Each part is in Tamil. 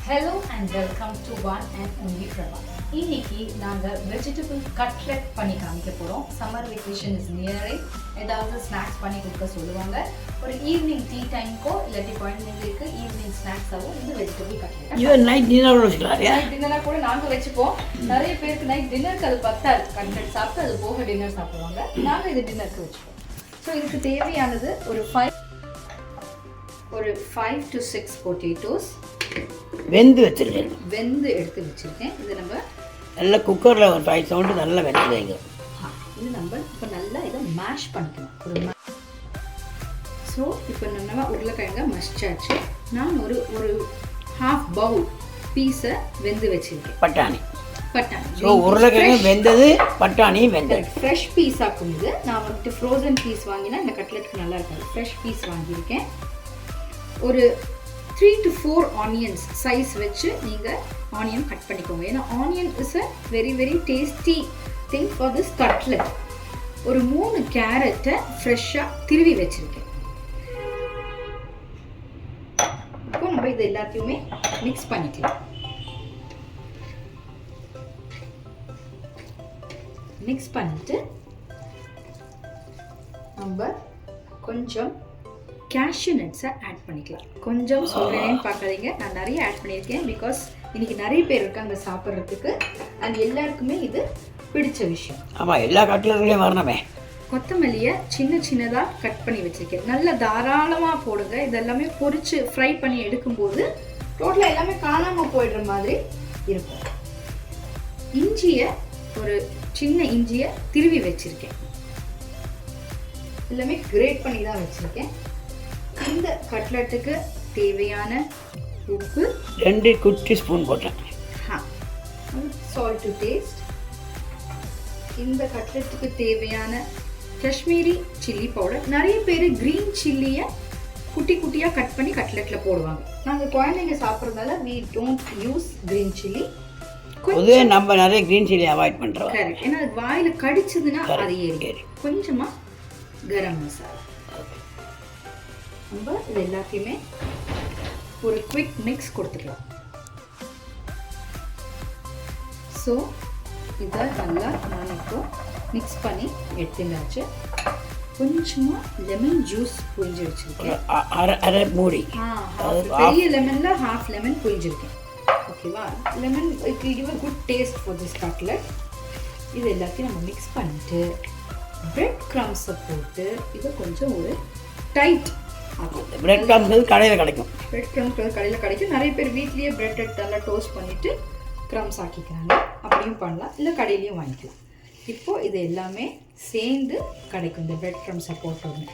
Hello and welcome to one and only Prabha. இன்னைக்கு நாங்க வெஜிடபிள் கட்லெட் பண்ணி காமிக்க போறோம். Summer vacation is nearing. ஏதாவது ஸ்நாக்ஸ் பண்ணி கொடுக்க சொல்லுவாங்க. ஒரு ஈவினிங் டீ டைம்க்கோ இல்லாட்டி குழந்தைங்களுக்கு ஈவினிங் ஸ்நாக்ஸாவோ இந்த வெஜிடபிள் கட்லெட் இது நைட் டின்னர் வச்சுக்கலாம். நைட் டின்னரா கூட நாங்க வச்சுப்போம். நிறைய பேருக்கு நைட் டின்னருக்கு அது பத்தாது. கட்லெட் சாப்பிட்டு அது போக டின்னர் சாப்பிடுவாங்க. நாங்க இது டின்னருக்கு வச்சுப்போம். ஸோ இதுக்கு தேவையானது ஒரு 5 to 6 potatoes வெந்து வச்சிருக்கேன். வெந்து எடுத்து வச்சிருக்கேன். இது நம்ம நல்லா குக்கரில் ஒரு 5 சவுண்டு நல்லா வெந்து வைங்க. இது நம்ம இப்போ நல்லா இதை மேஷ் பண்ணிக்கணும். ஸோ இப்போ நம்ம உருளைக்கிழங்க மசிச்சாச்சு. நான் ஒரு ஹாஃப் பவுல் பீஸை வெந்து வச்சிருக்கேன். பட்டாணி ஸோ உருளைக்கிழங்கு வெந்தது, பட்டாணி வெந்தது. ஃப்ரெஷ் பீஸ் ஆக்கும். இது நான் வந்துட்டு ஃப்ரோசன் பீஸ் வாங்கினா இந்த கட்லெட்டுக்கு நல்லா இருக்காது. ஃப்ரெஷ் பீஸ் வாங்கியிருக்கேன். ஒரு 3 to 4 ஆனியன்ஸ் சைஸ் வச்சு நீங்கள் ஆனியன் கட் பண்ணிக்கோங்க. ஏன்னா onion is a very very tasty thing for this cutlet. ஒரு 3 கேரட்டை ஃப்ரெஷ்ஷாக திருவி வச்சுருக்கேன். இப்போ நம்ம இது எல்லாத்தையுமே மிக்ஸ் பண்ணிக்கலாம். மிக்ஸ் பண்ணிட்டு நம்ம கொஞ்சம் கேஷ்யூ நட்ஸை ஆட் பண்ணிக்கலாம். கொஞ்சம் சொல்கிறேன்னு பார்க்காதீங்க, நான் நிறைய ஆட் பண்ணியிருக்கேன். பிகாஸ் இன்னைக்கு நிறைய பேர் இருக்காங்க சாப்பிட்றதுக்கு. அண்ட் எல்லாருக்குமே இது பிடிச்ச விஷயம். ஆமாம், எல்லா கட்லெட்லையும் வரணுமே. கொத்தமல்லியை சின்ன சின்னதாக கட் பண்ணி வச்சுருக்கேன். நல்லா தாராளமாக போடுங்க. இதெல்லாமே பொரிச்சு ஃப்ரை பண்ணி எடுக்கும்போது டோட்டலாக எல்லாமே காணாமல் போயிடுற மாதிரி இருக்கும். இஞ்சியை ஒரு சின்ன இஞ்சியை திருவி வச்சுருக்கேன். எல்லாமே கிரேட் பண்ணி தான் வச்சுருக்கேன். இந்த கட்லெட்டுக்கு தேவையான உப்பு 2 குட்டி ஸ்பூன் போட்டேன். Salt to taste. இந்த கட்லெட்டுக்கு தேவையான காஷ்மீரி சில்லி பவுடர். நிறைய பேர் கிரீன் சில்லியை குட்டி குட்டியாக கட் பண்ணி கட்லெட்டில் போடுவாங்க. நாங்கள் குழந்தைங்க சாப்பிட்றதால we don't use green chilli. பொதுவே நம்ம நிறைய கிரீன் சில்லி அவாய்ட் பண்ணுறோம். கரெக்ட். ஏன்னா அது வாயில் கடிச்சதுன்னா அது ஏறி. கொஞ்சமாக கரம் மசாலா. நம்ம இது எல்லாத்தையுமே ஒரு குவிக் மிக்ஸ் கொடுத்துக்கலாம். ஸோ இதை நல்லா நான் இப்போ மிக்ஸ் பண்ணி எடுத்துட்டாச்சு. கொஞ்சமாக லெமன் ஜூஸ் புழிஞ்சு வச்சுருக்கேன். அரை மூடி. பெரிய லெமனில் ஹாஃப் லெமன் புழிஞ்சிருக்கேன். ஓகேவா? Lemon it will give a good taste for this cutlet. இது எல்லாத்தையும் நம்ம மிக்ஸ் பண்ணிட்டு பிரெட் க்ரம்ஸை போட்டு இதை கொஞ்சம் ஒரு டைட் ஆகும். பிரெட் க்ரம்ஸ் கடையில் கிடைக்கும். பிரெட் க்ரம்ஸ் கடையில் கிடைக்கும். நிறைய பேர் வீட்லேயே பிரெட்டை நல்லா டோஸ்ட் பண்ணிவிட்டு க்ரம்ஸ் ஆக்கிக்கிறாங்க. அப்படியும் பண்ணலாம், இல்லை கடையிலையும் வாங்கிக்கலாம். இப்போது இது எல்லாமே சேர்ந்து கிடைக்கும். இந்த பிரெட் க்ரம்ஸை போட்டோன்னு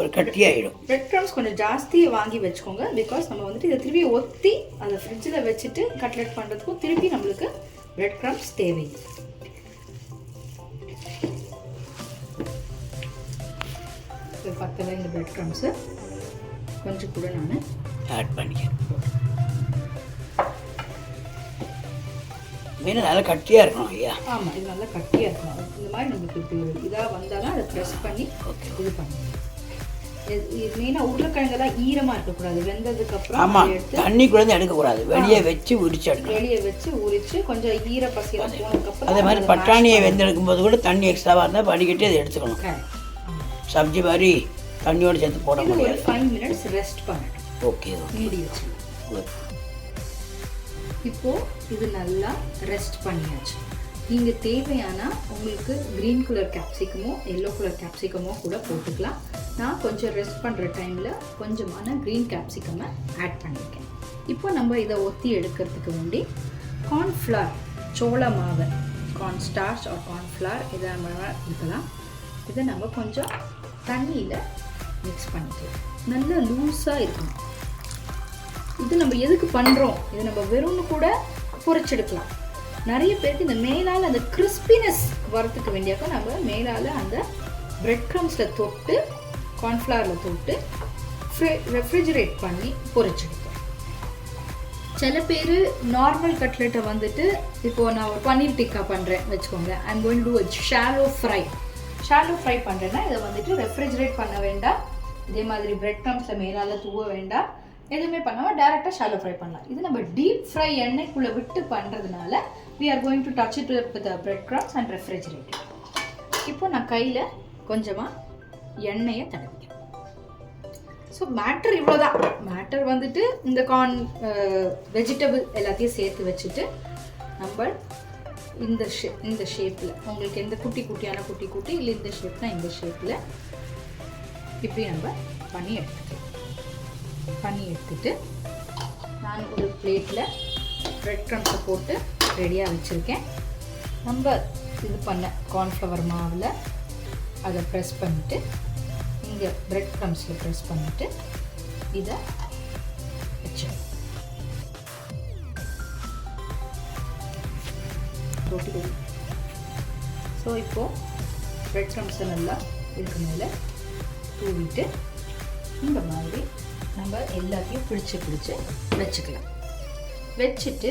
ஒரு கட்டியாகிடும். பிரெட் க்ரம்ஸ் கொஞ்சம் ஜாஸ்தி வாங்கி வச்சுக்கோங்க. பிகாஸ் நம்ம வந்துட்டு இதை திருப்பி ஒத்தி அதை ஃப்ரிட்ஜில் வச்சுட்டு கட்லெட் பண்ணுறதுக்கும் திருப்பி நம்மளுக்கு பிரெட் க்ரம்ஸ் தேவை. இப்போ பக்கத்தில் இந்த பிரெட் க்ரம்ஸு கொஞ்சம் கூட நான் ஆட் பண்ணிக்கிறேன். மீன் நல்லா கட்டியாக இருக்கணும் ஐயா. ஆமாம், இது நல்லா கட்டியாக இருக்கணும். இந்த மாதிரி நம்மளுக்கு இப்படி ஒரு இதாக வந்தால் தான் அதை ப்ரெஸ் பண்ணி இது பண்ணணும். மெயினாக உருளைக்கிழங்கெல்லாம் ஈரமாக இருக்கக்கூடாது. வெந்ததுக்கப்புறம் ஆமாம், தண்ணி கூட எடுக்கக்கூடாது. வெளியே வச்சு உரிச்சு எடுக்கணும். வெளியே வச்சு உரிச்சு கொஞ்சம் ஈர பசியெல்லாம் போனதுக்கப்புறம் அதே மாதிரி பட்டாணியை வெந்தெடுக்கும் போது கூட தண்ணி எக்ஸ்ட்ராவாக இருந்தால் வடிகட்டி அதை எடுத்துக்கணும். சப்ஜி மாதிரி தண்ணியோடு சேர்த்து போட முடியாது. 5 minutes ரெஸ்ட் பண்ணணும். ஓகே, மூடி வச்சு. இப்போது இது நல்லா ரெஸ்ட் பண்ணியாச்சு. நீங்கள் தேவையான உங்களுக்கு க்ரீன் கலர் கேப்சிகமோ எல்லோ கலர் கேப்சிகமோ கூட போட்டுக்கலாம். நான் கொஞ்சம் ரெஸ்ட் பண்ணுற டைமில் கொஞ்சமான க்ரீன் கேப்சிகமை ஆட் பண்ணியிருக்கேன். இப்போ நம்ம இதை ஒத்தி எடுக்கிறதுக்கு முன்னாடி கார்ன்ஃப்ளவர், சோள மாவு, கார்ன் ஸ்டார்ச் ஆர் கார்ன்ஃப்ளவர் இதை நம்ம இருக்கலாம். இதை நம்ம கொஞ்சம் தண்ணியில் மிக்ஸ் பண்ணிக்கலாம். நல்லா லூஸாக இருக்கணும். இது நம்ம எதுக்கு பண்ணுறோம்? இது நம்ம வெறும்னு கூட பொரிச்செடுக்கலாம். நிறைய பேருக்கு இந்த மேலால் அந்த கிறிஸ்பினஸ் வரத்துக்கு வேண்டியாக்க நம்ம மேலால் அந்த பிரெட் க்ரம்ஸில் தொட்டு கார்ன்ஃப்ளவரில் தொட்டு ரெஃப்ரிஜரேட் பண்ணி பொரிச்செடுப்போம். சில பேர் நார்மல் கட்லெட்டை வந்துட்டு இப்போது நான் ஒரு பன்னீர் டிக்கா பண்ணுறேன் வச்சுக்கோங்க. I'm going to shallow fry பண்ணுறேன்னா இதை வந்துட்டு ரெஃப்ரிஜரேட் பண்ண வேண்டாம். இதே மாதிரி பிரெட் க்ரம்ஸில் மேலால் தூவ வேண்டாம். எதுவுமே பண்ணாமல் டேரெக்டாக ஷாலோ ஃப்ரை பண்ணலாம். இது நம்ம டீப் ஃப்ரை எண்ணெய்க்குள்ளே விட்டு பண்ணுறதுனால we are going to touch it with the bread crumbs and refrigerate it. இப்போ நான் கையில் கொஞ்சமாக எண்ணெயை தடவிக்கிறேன். ஸோ மேட்டர் இவ்வளோதான். மேட்டர் வந்துட்டு இந்த வெஜிடபிள் எல்லாத்தையும் சேர்த்து வச்சுட்டு நம்ம இந்த ஷேப்பில் உங்களுக்கு எந்த குட்டி குட்டி இல்லை இந்த ஷேப்னா இந்த ஷேப்பில் இப்படி நம்ம பண்ணி எடுத்துட்டு நான் ஒரு பிளேட்டில் ப்ரெட் க்ரம்ஸை போட்டு ரெடியாக வச்சுருக்கேன். நம்ம இது பண்ண கார்ன்ஃப்ளவர் மாவில் அதை ப்ரெஸ் பண்ணிவிட்டு இங்கே ப்ரெட் க்ரம்ஸில் ப்ரெஸ் பண்ணிவிட்டு இதை வச்சிடணும். ஸோ இப்போது ப்ரெட் க்ரம்ஸை நல்லா இதுக்கு மேலே தூவிட்டு இந்த மாதிரி நம்ம எல்லாத்தையும் பிடிச்சி வச்சுக்கலாம். வச்சுட்டு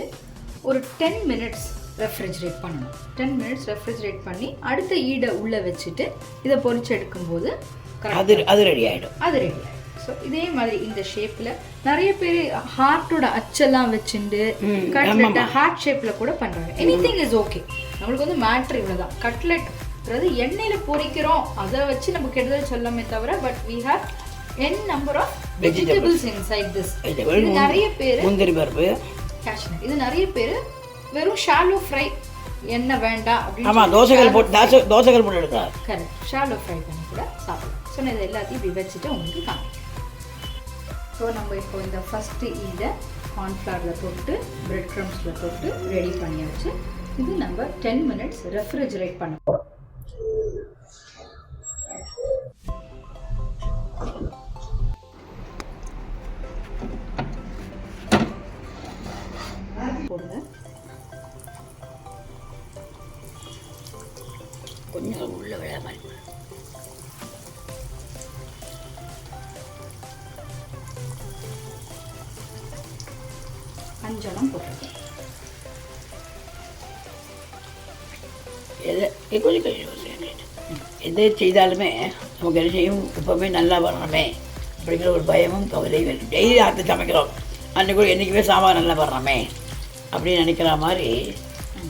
ஒரு 10 minutes ரெஃப்ரிஜரேட் பண்ணணும். 10 minutes ரெஃப்ரிஜரேட் பண்ணி அடுத்த ஈடை உள்ளே வச்சுட்டு இதை பொரிச்சு எடுக்கும்போது அது ரெடி ஆகிடும். ஸோ இதே மாதிரி இந்த ஷேப்பில் நிறைய பேர் ஹார்ட்டோட அச்செல்லாம் வச்சுட்டு கட்லெட்டை ஹார்ட் ஷேப்பில் கூட பண்ணுறாங்க. Anything is okay. நம்மளுக்கு வந்து மேட்ரு இவ்வளோ தான். கட்லெட்ன்றது எண்ணெயில் பொரிக்கிறோம், அதை வச்சு நம்ம கெடுதல் சொல்லாமே தவிர but we have n number of vegetables inside this. இது நிறைய பேர் முந்திரி பருப்பு, கேஷ்நட், இது நிறைய பேர் வெறும் ஷாலோ ஃப்ரை என்ன வேண்டாம் அப்படின்னு ஆமாம் தோசைகள் போட்டு எடுக்கலாம். கரெக்ட், ஷாலோ ஃப்ரை பண்ணி கூட சாப்பிடலாம். ஸோ நான் இதை எல்லாத்தையும் இப்படி வச்சுட்டு உங்களுக்கு காமிக்கிறேன். ஸோ நம்ம இப்போ இந்த ஃபஸ்ட்டு இதை கார்ன்ஃப்ளவரில் தொட்டு பிரெட் க்ரம்ஸில் தொட்டு ரெடி பண்ணியாச்சு. இது நம்ம 10 minutes ரெஃப்ரிஜரேட் பண்ண போகிறோம். போடுங்க. கொஞ்சம் உள்ள விழா மாதிரி அஞ்சனம் போட்டுருக்கேன். எதை செய்தாலுமே நமக்கு என்ன செய்யும், எப்போவுமே நல்லா வரணுமே அப்படிங்கிற ஒரு பயமும் கவலையும் வேணும். டெய்லி ஆற்று சமைக்கிறோம், அன்றைக்கு கூட என்றைக்குமே சாம்பார் நல்லா வர்றோமே அப்படின்னு நினைக்கிற மாதிரி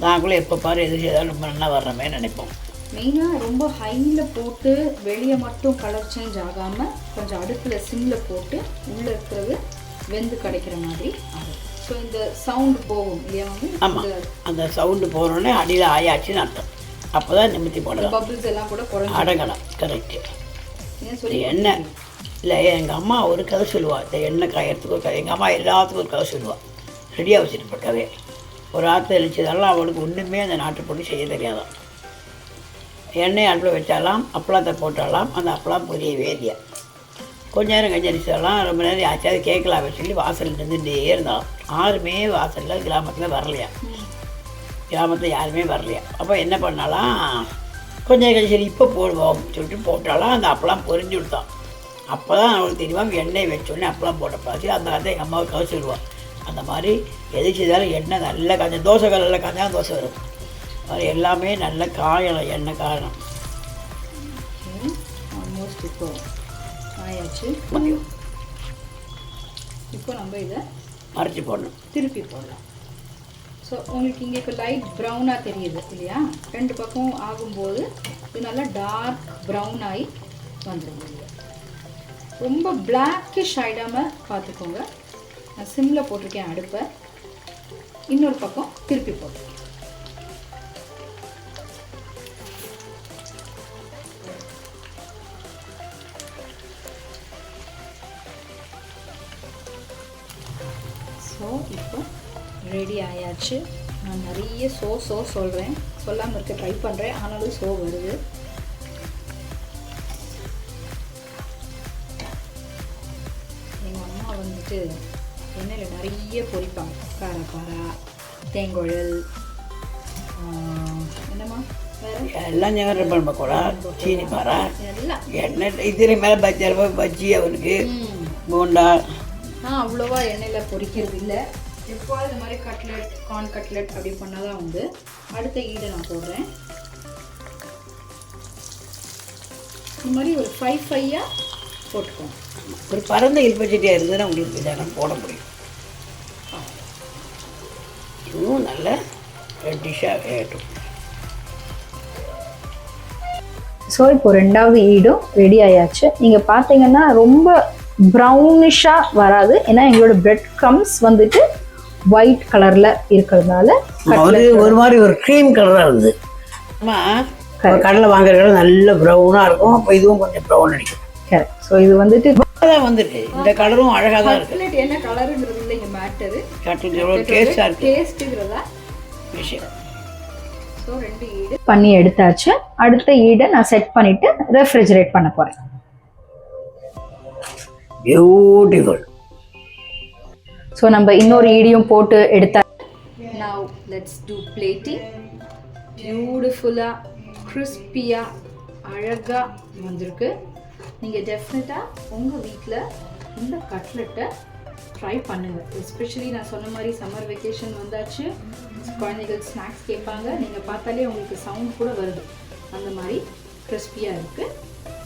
நாங்களும் எப்போ பாரு எது செய்தாலும் ரொம்ப நல்லா வர்றோமே நினைப்போம். மெயினாக ரொம்ப ஹையில் போட்டு வெளியே மட்டும் கலர் சேஞ்ச் ஆகாமல் கொஞ்சம் அடுப்பில் சிம்மில் போட்டு உள்ளே இருக்கிறது வெந்து கிடைக்கிற மாதிரி ஆகும். ஸோ இந்த சவுண்டு போகும் இல்லையா? ஆமாம், அந்த சவுண்டு போகிறோன்னே அடியில் ஆயாச்சுன்னு அர்த்தம். அப்போ தான் நிமித்தி போடலாம், பபிள்ஸ் எல்லாம் கூட குறைஞ்சி அடங்கலாம். கரெக்டு. எண்ணெய் இல்லை, எங்கள் அம்மா ஒரு கதை சொல்லுவாள். இந்த எண்ணெய் காயறதுக்கு ஒரு கதை. எங்கள் அம்மா எல்லாத்துக்கும் ஒரு கதை சொல்லுவாள், ரெடியாக வச்சுருப்ப கதை. ஒரு ஆற்று தெளிச்சதெல்லாம் அவளுக்கு ஒன்றுமே அந்த நாட்டு பொண்ணு செய்ய தெரியாதான். எண்ணெய் அடுப்பில் வச்சாலாம், அப்பளத்தை போட்டாலாம், அந்த அப்பளம் பொரியவே இல்லையா. கொஞ்ச நேரம் கஞ்சரிச்சதெல்லாம் ரொம்ப நேரம் ஆச்சாவது கேட்கலாமே சொல்லி வாசலில் இருந்துகிட்டே இருந்தாலும் யாருமே வாசலில் கிராமத்தில் வரலையா. கிராமத்தில் யாருமே வரலையா. அப்போ என்ன பண்ணாலாம், கொஞ்சம் சரி இப்போ போடுவோம் சொல்லிட்டு போட்டாலாம், அந்த அப்பளம் பொரிஞ்சு விடுத்தான். அப்போ தான் அவங்களுக்கு தெரியுமா எண்ணெய் வச்சோடனே அப்பளம் போட்ட பார்த்து அந்த கதை எங்கள் அம்மாவுக்கு கவச்சிடுவான். அந்த மாதிரி எது செய்தாலும் எண்ணெய் நல்லா காய்ச்சல், தோசைகள் நல்லா காய்ச்சா தோசை வரும். அது எல்லாமே நல்ல காயணும், எண்ணெய் காயணும். ஆல்மோஸ்ட் இப்போ ஆயாச்சு. இப்போ நம்ம இதை மறைச்சி போடணும், திருப்பி போடலாம். ஸோ உங்களுக்கு இங்கே இப்போ லைட் ப்ரௌனாக தெரியுது இல்லையா? ரெண்டு பக்கம் ஆகும்போது இது நல்லா டார்க் ப்ரௌன் ஆகி வந்துடும். ரொம்ப பிளாக்கிஷ் ஆகிடாமல் பார்த்துக்கோங்க. நான் சிம்மில் போட்டிருக்கேன் அடுப்பை. இன்னொரு பக்கம் திருப்பி போட்டிருக்கேன். ஸோ இப்போ ரெடி ஆயாச்சு. நான் நிறைய சொல்கிறேன், சொல்லாமல் இருக்க ட்ரை பண்ணுறேன், ஆனாலும் வருது. எங்கள் அம்மா வந்துட்டு எண்ணெயில் நிறைய பொரிப்பாங்க. காரப்பாரா, தேங்குழல், என்னம்மா வேறு எல்லாம் ஞாபகம் பண்ண கூட சீனி பாரா எல்லாம் எண்ணெய் இதில் மேலே பஜ்ஜி அவனுக்கு போண்டா அவ்வளோவா எண்ணெயில் பொரிக்கிறது இல்லை. எப்போது இந்த மாதிரி கட்லெட், கார்ன் கட்லெட் அப்படி பண்ணால் தான் வந்து அடுத்த ஈடை நான் போடுறேன். இந்த மாதிரி ஒரு 5 5 போட்டுக்கோங்க. ஒரு பரந்த இல்பச்சட்டியாக இருந்ததுன்னா உங்களுக்கு இதெல்லாம் போட முடியும். இதுவும் நல்ல ரெட்டிஷாக வேகட்டும். ஸோ இப்போ ரெண்டாவது ஈடும் ரெடி ஆயாச்சு. நீங்கள் பார்த்தீங்கன்னா ரொம்ப ப்ரௌனிஷாக வராது, ஏன்னா எங்களோட பிரெட் க்ரம்ஸ் வந்துட்டு ஒயிட் கலரில் இருக்கிறதுனால ஒரு மாதிரி ஒரு க்ரீம் கலராக இருந்தது. கடலை வாங்குற நல்ல ப்ரௌனாக இருக்கும். அப்போ இதுவும் கொஞ்சம் ப்ரௌன் அடிக்கும். கரெக்ட். ஸோ இது வந்துட்டு தான் வந்துருக்கு. இந்த கலரும் அழகாக தான் இருக்குது. கட்லெட் என்ன கலருங்கிறது இல்லை இங்கே மேட்டரு, கட்லெட் எவ்வளோ டேஸ்ட்டாக இருக்குது, டேஸ்ட்டுங்கிறதா விஷயம். ஸோ 2 ஈடு பண்ணி எடுத்தாச்சு. அடுத்த ஈடை நான் செட் பண்ணிவிட்டு ரெஃப்ரிஜரேட் பண்ண போகிறேன். பியூட்டிஃபுல். ஸோ நம்ம இன்னொரு ஈடியும் போட்டு எடுத்தா. Now let's do plating. பியூட்டிஃபுல்லாக கிறிஸ்பியாக அழகாக வந்திருக்கு. நீங்கள் டெஃபினட்டாக உங்கள் வீட்டில் இந்த கட்லெட்டை ட்ரை பண்ணுங்கள். எஸ்பெஷலி நான் சொன்ன மாதிரி சம்மர் வெக்கேஷன் வந்தாச்சு, குழந்தைகள் ஸ்நாக்ஸ் கேட்பாங்க. நீங்கள் பார்த்தாலே உங்களுக்கு சவுண்ட் கூட வருது, அந்த மாதிரி கிறிஸ்பியாக இருக்குது.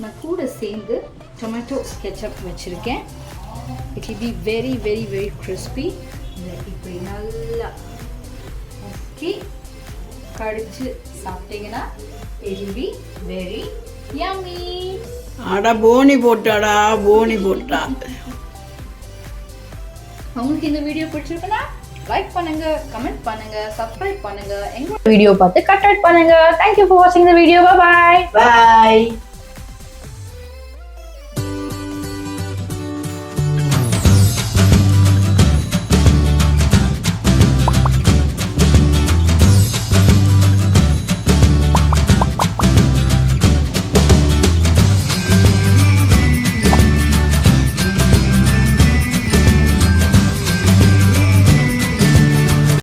நான் கூட சேர்ந்து டொமேட்டோ கெச்சப் வச்சுருக்கேன். It will be very very very crispy. இப்படி நல்லா ஓகே கடிச்சு சாப்பிட்டீங்கன்னா it will be very yummy. அடா போனி போட்டாடா, போனி போட்டா. உங்களுக்கு இந்த வீடியோ பிடிச்சிருக்குன்னா லைக் பண்ணுங்க, கமெண்ட் பண்ணுங்க, சப்ஸ்கிரைப் பண்ணுங்க, எங்க வீடியோ பார்த்து கட்லெட் பண்ணுங்க. Thank you for watching the video. Bye bye. Bye.